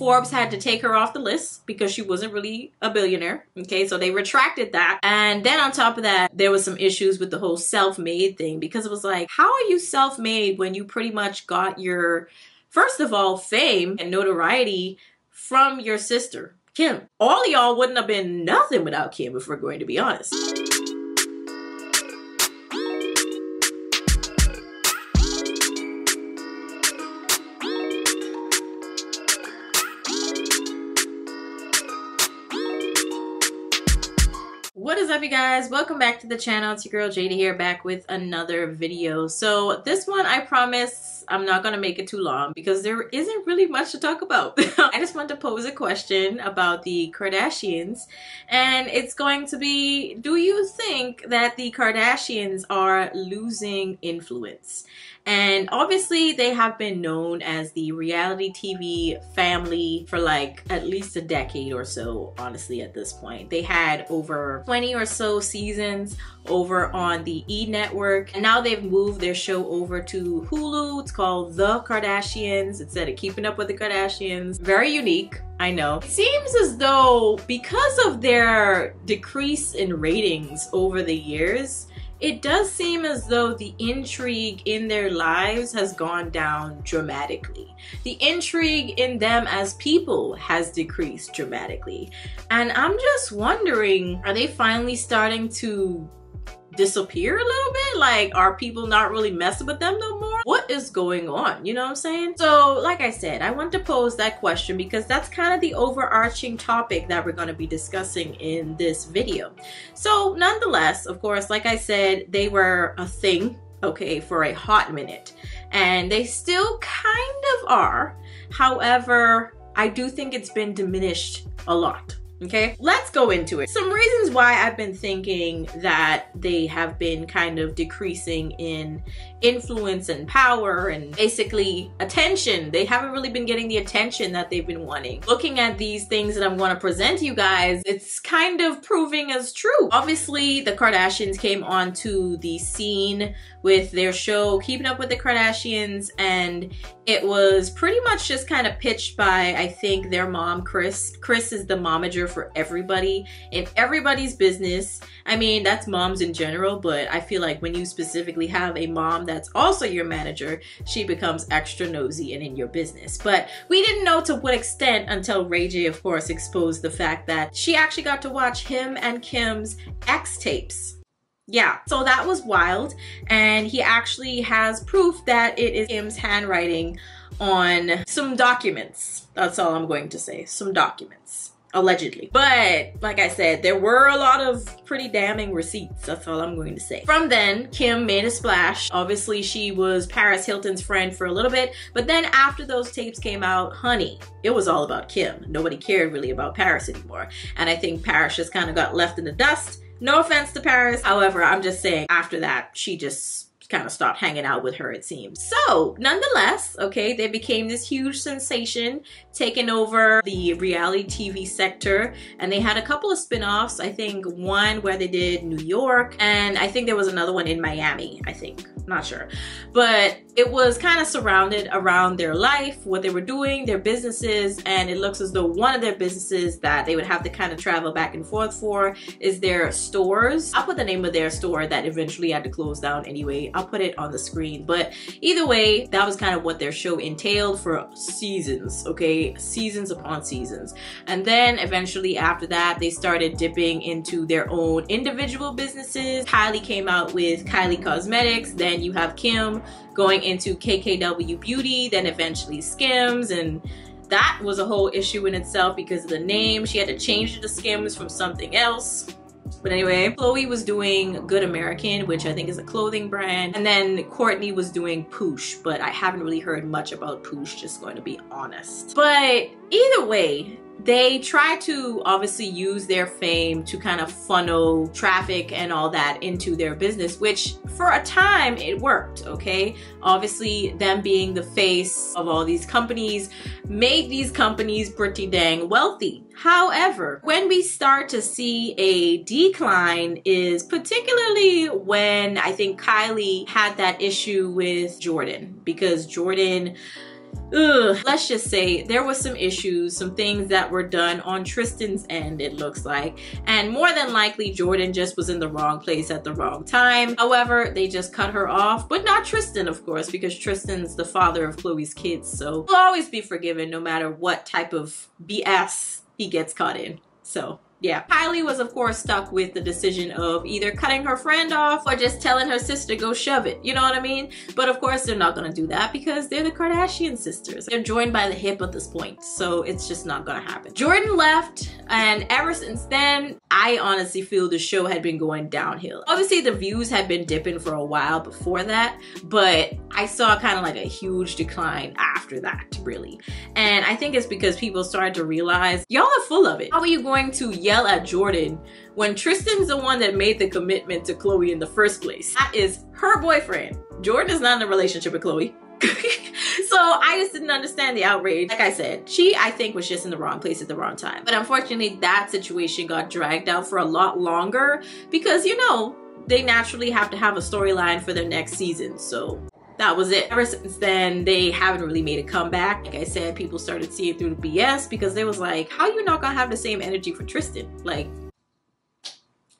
Forbes had to take her off the list because she wasn't really a billionaire. Okay, so they retracted that. And then on top of that, there was some issues with the whole self-made thing, because it was like, how are you self-made when you pretty much got your, first of all, fame and notoriety from your sister, Kim? All of y'all wouldn't have been nothing without Kim, if we're going to be honest. What is up, you guys? Welcome back to the channel. It's your girl Jada here, back with another video. So this one, I promise I'm not gonna make it too long because there isn't really much to talk about. I just want to pose a question about the Kardashians, and it's going to be, do you think that the Kardashians are losing influence? And obviously they have been known as the reality TV family for like at least a decade or so, honestly, at this point. They had over 20 or so seasons over on the E! Network, and now they've moved their show over to Hulu. It's called The Kardashians instead of Keeping Up with the Kardashians. Very unique, I know. It seems as though because of their decrease in ratings over the years, it does seem as though the intrigue in their lives has gone down dramatically. The intrigue in them as people has decreased dramatically. And I'm just wondering, are they finally starting to disappear a little bit? Like, are people not really messing with them no more? What is going on? You know what I'm saying? So like I said, I want to pose that question because that's kind of the overarching topic that we're going to be discussing in this video. So nonetheless, of course, like I said, they were a thing, okay, for a hot minute, and they still kind of are. However, I do think it's been diminished a lot. Okay, let's go into it. Some reasons why I've been thinking that they have been kind of decreasing in influence and power and basically attention. They haven't really been getting the attention that they've been wanting. Looking at these things that I'm going to present to you guys, it's kind of proving as true. Obviously, the Kardashians came onto the scene with their show Keeping Up with the Kardashians, and it was pretty much just kind of pitched by, I think, their mom, Kris. Kris is the momager for everybody in everybody's business. I mean, that's moms in general, but I feel like when you specifically have a mom that's also your manager, she becomes extra nosy and in your business. But we didn't know to what extent until Ray J, of course, exposed the fact that she actually got to watch him and Kim's X tapes. Yeah, so that was wild, and he actually has proof that it is Kim's handwriting on some documents. That's all I'm going to say, some documents, allegedly. But like I said, there were a lot of pretty damning receipts. That's all I'm going to say. From then, Kim made a splash. Obviously, she was Paris Hilton's friend for a little bit, but then after those tapes came out, honey, it was all about Kim. Nobody cared really about Paris anymore, and I think Paris just kind of got left in the dust. No offense to Paris. However, I'm just saying after that, she just kind of stopped hanging out with her, it seems. So nonetheless, okay, they became this huge sensation, taking over the reality TV sector, and they had a couple of spin-offs. I think one where they did New York, and I think there was another one in Miami, I think. Not sure. But it was kind of surrounded around their life, what they were doing, their businesses, and it looks as though one of their businesses that they would have to kind of travel back and forth for is their stores. I'll put the name of their store that eventually had to close down anyway. I'll put it on the screen. But either way, that was kind of what their show entailed for seasons, okay? Seasons upon seasons. And then eventually after that, they started dipping into their own individual businesses. Kylie came out with Kylie Cosmetics. Then you have Kim going into KKW Beauty, then eventually Skims, and that was a whole issue in itself because of the name. She had to change it to Skims from something else. But anyway, Chloe was doing Good American, which I think is a clothing brand. And then Kourtney was doing Poosh, but I haven't really heard much about Poosh, just going to be honest. But either way, they try to obviously use their fame to kind of funnel traffic and all that into their business, which for a time it worked, okay? Obviously, them being the face of all these companies made these companies pretty dang wealthy. However, when we start to see a decline is particularly when I think Kylie had that issue with Jordan, because Jordan let's just say there was some issues, some things that were done on Tristan's end, it looks like. And more than likely, Jordan just was in the wrong place at the wrong time. However, they just cut her off, but not Tristan, of course, because Tristan's the father of Chloe's kids. So he'll always be forgiven no matter what type of BS he gets caught in. So yeah, Kylie was of course stuck with the decision of either cutting her friend off or just telling her sister go shove it, you know what I mean? But of course they're not gonna do that because they're the Kardashian sisters. They're joined by the hip at this point, so it's just not gonna happen. Jordan left, and ever since then, I honestly feel the show had been going downhill. Obviously the views had been dipping for a while before that, but I saw kind of like a huge decline after that, really. And I think it's because people started to realize, y'all are full of it. How are you going to yell at Jordan when Tristan's the one that made the commitment to Chloe in the first place? That is her boyfriend. Jordan is not in a relationship with Chloe. So I just didn't understand the outrage. Like I said, she, I think, was just in the wrong place at the wrong time. But unfortunately, that situation got dragged out for a lot longer because, you know, they naturally have to have a storyline for their next season. So that was it. Ever since then, they haven't really made a comeback. Like I said, people started seeing through the BS because they was like, how you not gonna have the same energy for Tristan? Like,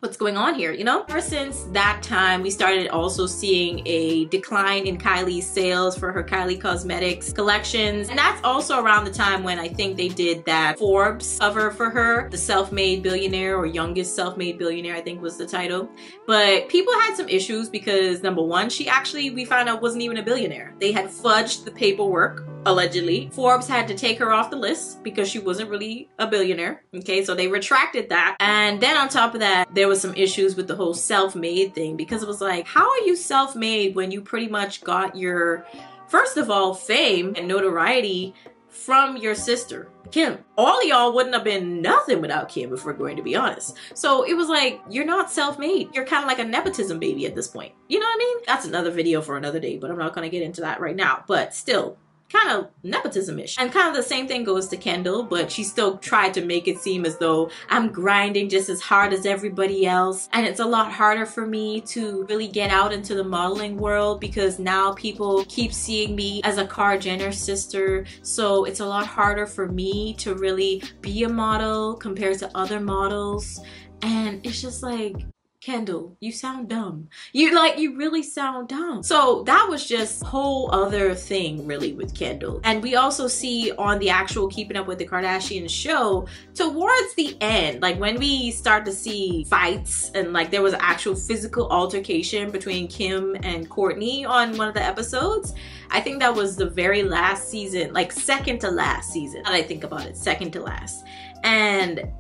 what's going on here, you know? Ever since that time, we started also seeing a decline in Kylie's sales for her Kylie Cosmetics collections. And that's also around the time when I think they did that Forbes cover for her, the self-made billionaire or youngest self-made billionaire, I think was the title. But people had some issues because number one, she actually, we found out, wasn't even a billionaire. They had fudged the paperwork, allegedly. Forbes had to take her off the list because she wasn't really a billionaire. Okay, so they retracted that. And then on top of that, there was some issues with the whole self-made thing because it was like, how are you self-made when you pretty much got your, first of all, fame and notoriety from your sister, Kim? All of y'all wouldn't have been nothing without Kim, if we're going to be honest. So it was like, you're not self-made. You're kind of like a nepotism baby at this point. You know what I mean? That's another video for another day, but I'm not going to get into that right now. But still, kind of nepotism-ish. And kind of the same thing goes to Kendall, but she still tried to make it seem as though I'm grinding just as hard as everybody else. And it's a lot harder for me to really get out into the modeling world because now people keep seeing me as a Kar Jenner sister. So it's a lot harder for me to really be a model compared to other models. And it's just like, Kendall, you sound dumb. You really sound dumb. So that was just a whole other thing really with Kendall. And we also see on the actual Keeping Up with the Kardashians show, towards the end, like when we start to see fights and like there was actual physical altercation between Kim and Kourtney on one of the episodes. I think that was the very last season, like second to last season. Now that I think about it, second to last. And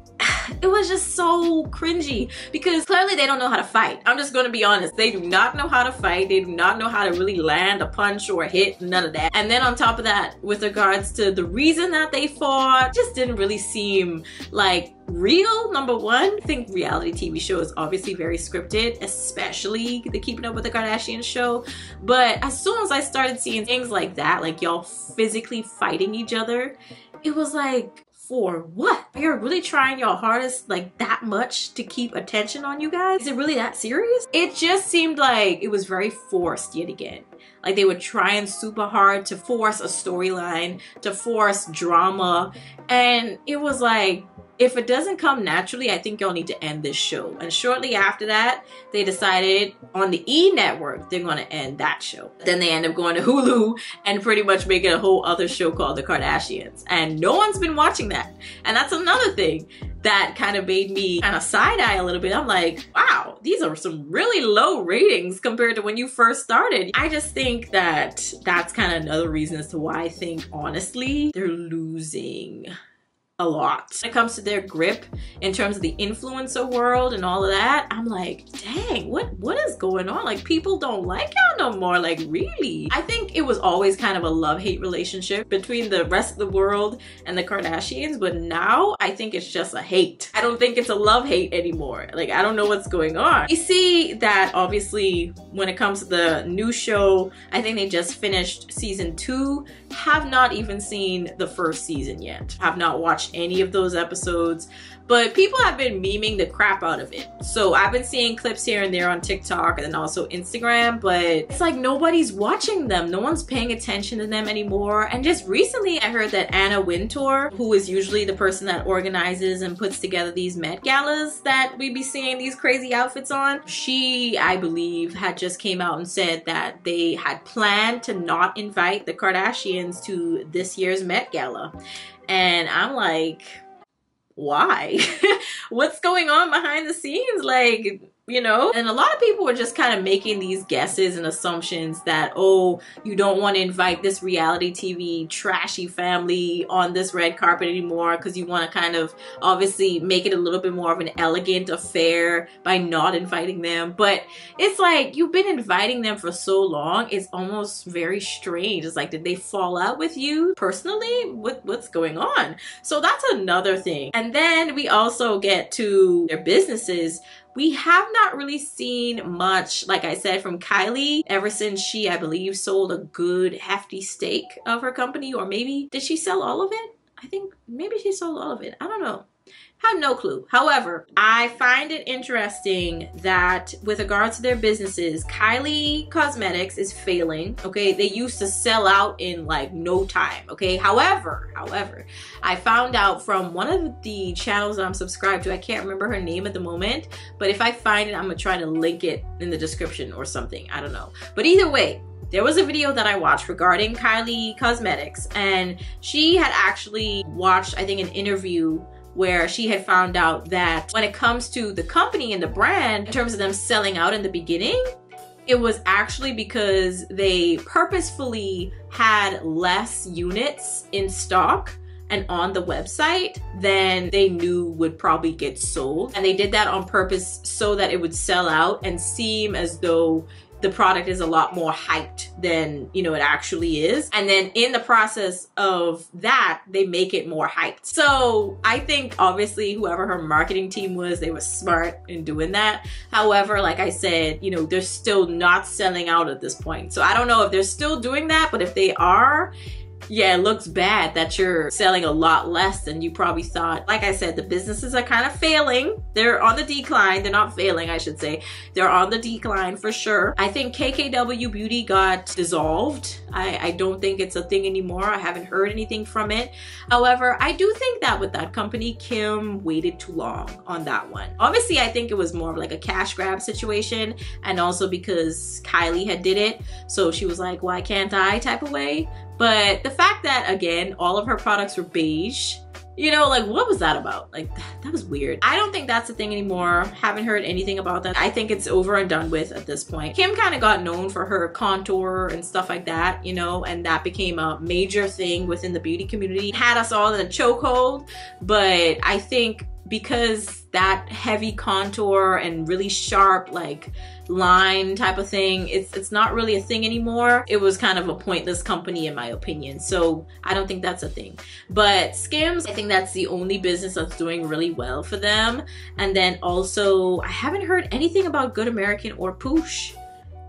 it was just so cringy because clearly they don't know how to fight. I'm just gonna be honest. They do not know how to fight. They do not know how to really land a punch or a hit, none of that. And then on top of that, with regards to the reason that they fought, just didn't really seem like real. Number one, I think reality TV show is obviously very scripted, especially the Keeping Up with the Kardashians show. But as soon as I started seeing things like that, like y'all physically fighting each other, it was like, for what? You're really trying your hardest like that much to keep attention on you guys? Is it really that serious? It just seemed like it was very forced yet again. Like they were trying super hard to force a storyline, to force drama. And it was like, if it doesn't come naturally, I think y'all need to end this show. And shortly after that, they decided on the E! Network, they're gonna end that show. Then they end up going to Hulu and pretty much making a whole other show called The Kardashians. And no one's been watching that. And that's another thing that kind of made me kind of side-eye a little bit. I'm like, wow, these are some really low ratings compared to when you first started. I just think that that's kind of another reason as to why I think, honestly, they're losing a lot. When it comes to their grip in terms of the influencer world and all of that, I'm like, dang, what is going on? Like, people don't like y'all no more. Like, really? I think it was always kind of a love-hate relationship between the rest of the world and the Kardashians, but now I think it's just a hate. I don't think it's a love-hate anymore. Like, I don't know what's going on. We see that obviously when it comes to the new show, I think they just finished season 2, have not even seen the first season yet. Have not watched any of those episodes, but people have been memeing the crap out of it. So I've been seeing clips here and there on TikTok and then also Instagram, but it's like nobody's watching them. No one's paying attention to them anymore. And just recently I heard that Anna Wintour, who is usually the person that organizes and puts together these Met Galas that we be seeing these crazy outfits on, she, I believe, had just came out and said that they had planned to not invite the Kardashians to this year's Met Gala. And I'm like, why? What's going on behind the scenes? Like, you know? And a lot of people were just kind of making these guesses and assumptions that, oh, you don't want to invite this reality TV trashy family on this red carpet anymore because you want to kind of obviously make it a little bit more of an elegant affair by not inviting them. But it's like, you've been inviting them for so long, it's almost very strange. It's like, did they fall out with you personally? What's going on? So that's another thing. And then we also get to their businesses. We have not really seen much, like I said, from Kylie ever since she, I believe, sold a good hefty stake of her company. Or maybe, did she sell all of it? I think maybe she sold all of it. I don't know. Have no clue. However, I find it interesting that with regards to their businesses, Kylie Cosmetics is failing. Okay, they used to sell out in like no time. Okay, however, I found out from one of the channels that I'm subscribed to, I can't remember her name at the moment, but if I find it, I'm gonna try to link it in the description or something. I don't know. But either way, there was a video that I watched regarding Kylie Cosmetics, and she had actually watched, I think, an interview where she had found out that when it comes to the company and the brand, in terms of them selling out in the beginning, it was actually because they purposefully had less units in stock and on the website than they knew would probably get sold. And they did that on purpose so that it would sell out and seem as though the product is a lot more hyped than, you know, it actually is. And then in the process of that, they make it more hyped. So I think obviously whoever her marketing team was, they were smart in doing that. However, like I said, you know, they're still not selling out at this point. So I don't know if they're still doing that, but if they are, yeah, it looks bad that you're selling a lot less than you probably thought. Like I said, the businesses are kind of failing. They're on the decline. They're not failing, I should say. They're on the decline for sure. I think KKW Beauty got dissolved. I don't think it's a thing anymore. I haven't heard anything from it. However, I do think that with that company, Kim waited too long on that one. Obviously, I think it was more of like a cash grab situation, and also because Kylie had did it. So she was like, why can't I type of way. But the fact that, again, all of her products were beige, you know, like, what was that about? Like, that was weird. I don't think that's a thing anymore. Haven't heard anything about that. I think it's over and done with at this point. Kim kind of got known for her contour and stuff like that, you know, and that became a major thing within the beauty community. Had us all in a chokehold, but I think because that heavy contour and really sharp, like, line type of thing, it's not really a thing anymore. It was kind of a pointless company in my opinion. So I don't think that's a thing. But Skims, I think that's the only business that's doing really well for them. And then also, I haven't heard anything about Good American or Poosh.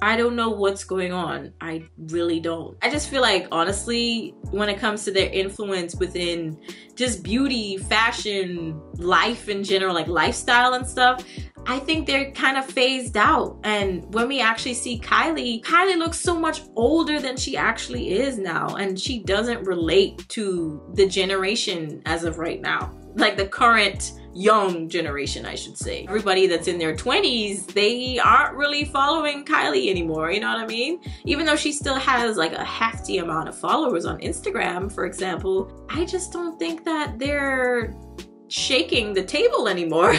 I don't know what's going on. I really don't. I just feel like, honestly, when it comes to their influence within just beauty, fashion, life in general, like lifestyle and stuff, I think they're kind of phased out. And when we actually see Kylie looks so much older than she actually is now. And she doesn't relate to the generation as of right now. Like the current young generation, I should say. Everybody that's in their 20s, they aren't really following Kylie anymore, you know what I mean? Even though she still has like a hefty amount of followers on Instagram, for example, I just don't think that they're shaking the table anymore.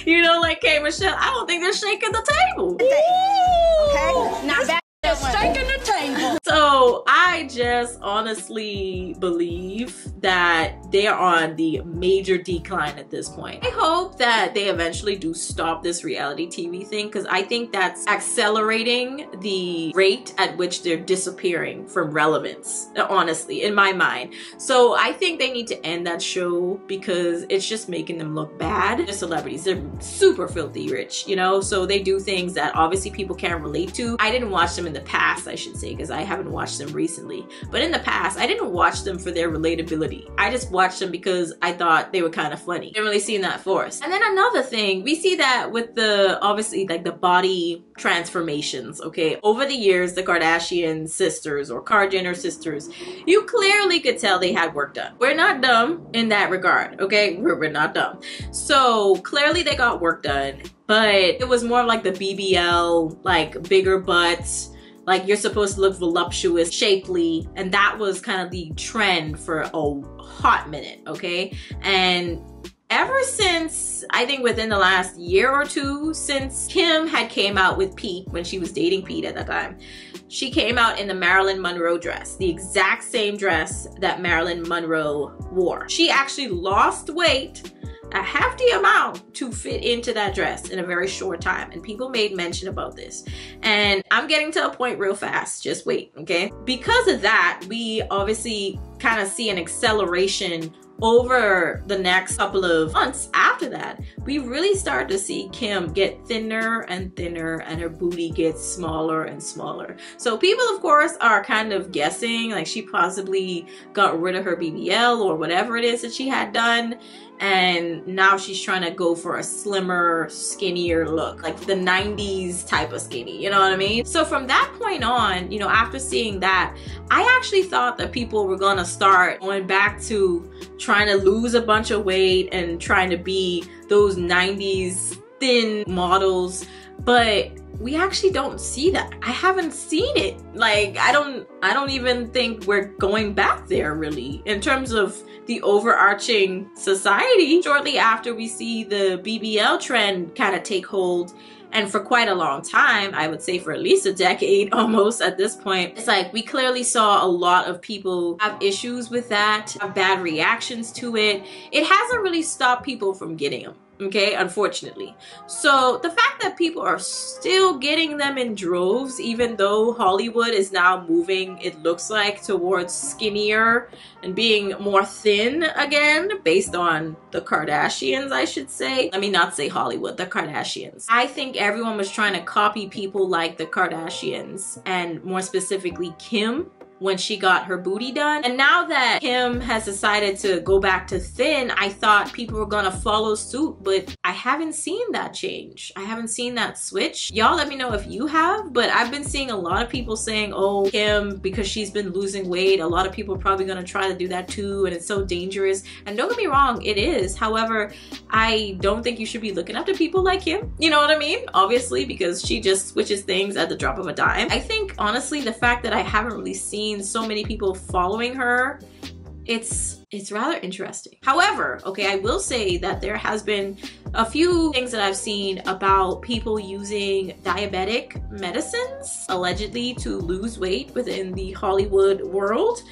You know, like K. Michelle, I don't think they're shaking the table. Okay, now that They're shaking the table. So I just honestly believe that they are on the major decline at this point. I hope that they eventually do stop this reality TV thing, because I think that's accelerating the rate at which they're disappearing from relevance, honestly, in my mind. So I think they need to end that show because it's just making them look bad. They're celebrities. They're super filthy rich, you know? So they do things that obviously people can't relate to. I didn't watch them in the past, I should say, because I haven't watched watched them recently. But in the past, I didn't watch them for their relatability. I just watched them because I thought they were kind of funny. Didn't really see that force. And then another thing, we see that with the, obviously, like the body transformations, okay? Over the years, the Kardashian sisters or Jenner sisters, you clearly could tell they had work done. We're not dumb in that regard, okay? We're not dumb. So clearly they got work done, but it was more like the BBL, like bigger butts, like you're supposed to look voluptuous, shapely, and that was kind of the trend for a hot minute, okay? And ever since, I think within the last year or two, since Kim had came out with Pete, when she was dating Pete at that time, she came out in the Marilyn Monroe dress, the exact same dress that Marilyn Monroe wore. She actually lost weight, a hefty amount, to fit into that dress in a very short time, and people made mention about this. And I'm getting to a point real fast, just wait, okay? Because of that, we obviously kind of see an acceleration over the next couple of months. After that, we really start to see Kim get thinner and thinner, and her booty gets smaller and smaller. So people, of course, are kind of guessing like she possibly got rid of her BBL or whatever it is that she had done, and now she's trying to go for a slimmer, skinnier look, like the 90s type of skinny, you know what I mean? So from that point on, you know, after seeing that, I actually thought that people were gonna start going back to trying to lose a bunch of weight and trying to be those 90s thin models, but we actually don't see that. I haven't seen it. Like, I don't even think we're going back there really in terms of the overarching society. Shortly after, we see the BBL trend kind of take hold, and for quite a long time, I would say for at least a decade almost at this point, it's like we clearly saw a lot of people have issues with that, have bad reactions to it. It hasn't really stopped people from getting them, okay, unfortunately. So the fact that people are still getting them in droves, even though Hollywood is now moving, it looks like, towards skinnier and being more thin again, based on the Kardashians, I should say. Let me not say Hollywood, the Kardashians. I think everyone was trying to copy people like the Kardashians, and more specifically Kim, when she got her booty done. And now that Kim has decided to go back to thin, I thought people were gonna follow suit, but I haven't seen that change. I haven't seen that switch. Y'all let me know if you have, but I've been seeing a lot of people saying, oh, Kim, because she's been losing weight, a lot of people are probably gonna try to do that too, and it's so dangerous. And don't get me wrong, it is. However, I don't think you should be looking up to people like Kim, you know what I mean? Obviously, because she just switches things at the drop of a dime. I think, honestly, the fact that I haven't really seen so many people following her, it's rather interesting. However, okay, I will say that there has been a few things that I've seen about people using diabetic medicines allegedly to lose weight within the Hollywood world.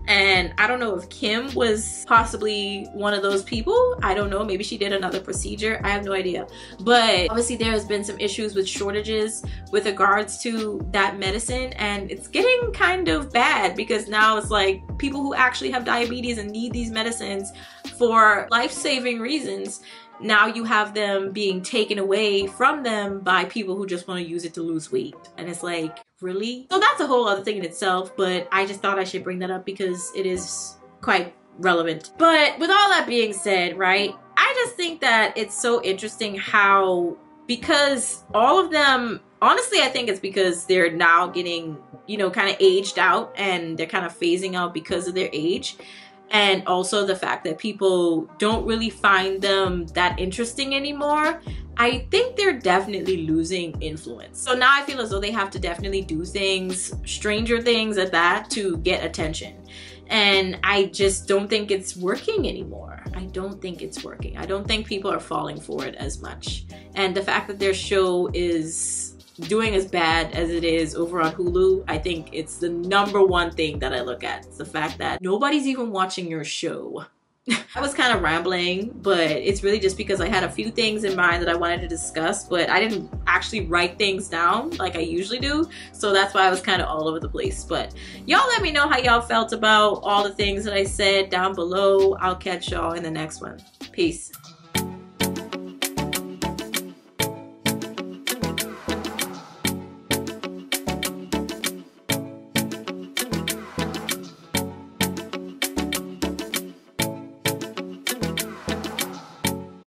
And I don't know if Kim was possibly one of those people. I don't know, maybe she did another procedure. I have no idea. But obviously there has been some issues with shortages with regards to that medicine, and it's getting kind of bad because now it's like people who actually have diabetes and need these medicines for life-saving reasons, now you have them being taken away from them by people who just want to use it to lose weight. And it's like, really? So that's a whole other thing in itself, but I just thought I should bring that up because it is quite relevant. But with all that being said, right, I just think that it's so interesting how, because all of them, honestly, I think it's because they're now getting, you know, kind of aged out, and they're kind of phasing out because of their age. And also the fact that people don't really find them that interesting anymore. I think they're definitely losing influence. So now I feel as though they have to definitely do things, stranger things at that, to get attention. And I just don't think it's working anymore. I don't think it's working. I don't think people are falling for it as much. And the fact that their show is doing as bad as it is over on Hulu, I think it's the #1 thing that I look at. It's the fact that nobody's even watching your show. I was kind of rambling, but it's really just because I had a few things in mind that I wanted to discuss, but I didn't actually write things down like I usually do. So that's why I was kind of all over the place. But y'all let me know how y'all felt about all the things that I said down below. I'll catch y'all in the next one. Peace.